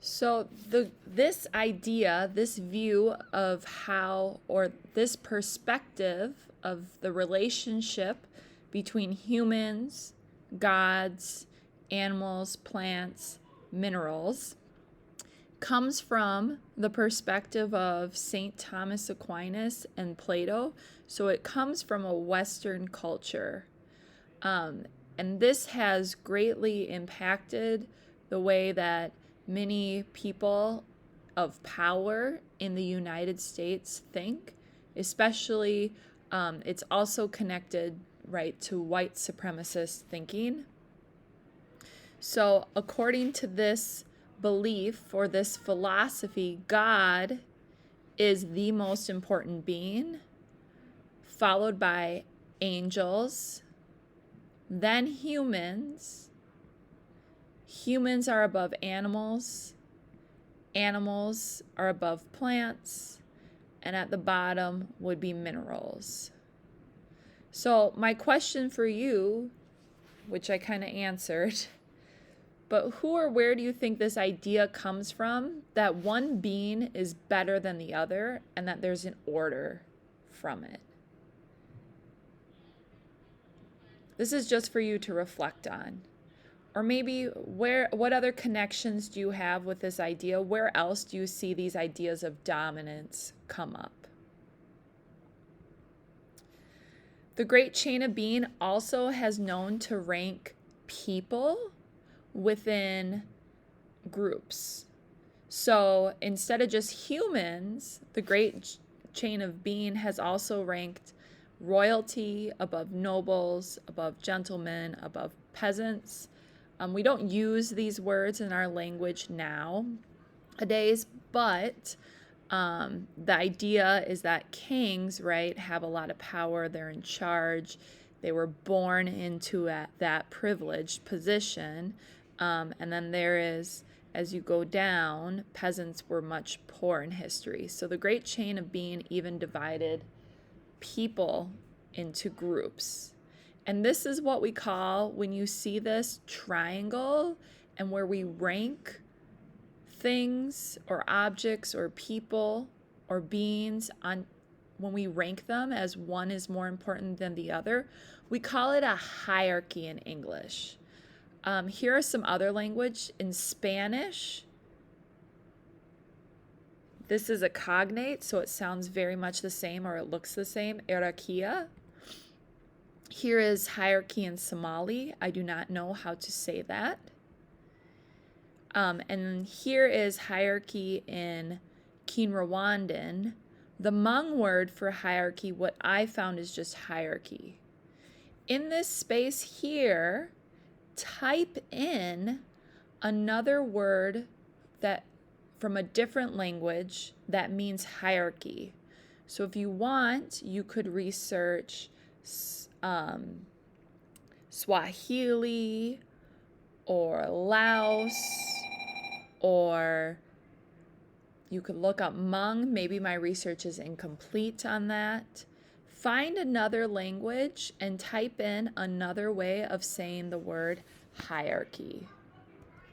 So this idea, this view of how, or this perspective of the relationship between humans, gods, animals, plants, minerals, comes from the perspective of St. Thomas Aquinas and Plato. So it comes from a Western culture. And this has greatly impacted the way that many people of power in the United States think, especially it's also connected, right, to white supremacist thinking. So, according to this belief or this philosophy, God is the most important being, followed by angels, then humans. Humans are above animals. Animals are above plants. And at the bottom would be minerals. So, my question for you, which I kind of answered, but who or where do you think this idea comes from that one being is better than the other and that there's an order from it? This is just for you to reflect on. Or maybe what other connections do you have with this idea? Where else do you see these ideas of dominance come up? The Great Chain of Being also has known to rank people within groups. So instead of just humans, the Great Chain of Being has also ranked royalty above nobles, above gentlemen, above peasants. We don't use these words in our language nowadays, but the idea is that kings, right, have a lot of power. They're in charge. They were born into that privileged position. And then there is, as you go down, peasants were much poor in history. So the Great Chain of Being even divided people into groups. And this is what we call, when you see this triangle and where we rank things or objects or people or beings on, when we rank them as one is more important than the other, we call it a hierarchy in English. Here are some other language. In Spanish, this is a cognate, so it sounds very much the same, or it looks the same, jerarquía. Here is hierarchy in Somali. I do not know how to say that. And here is hierarchy in Kinyarwanda. The Hmong word for hierarchy, what I found is just hierarchy. In this space here, type in another word that from a different language that means hierarchy. So if you want, you could research Swahili or Laos, or you could look up Hmong. Maybe my research is incomplete on that. Find another language and type in another way of saying the word hierarchy.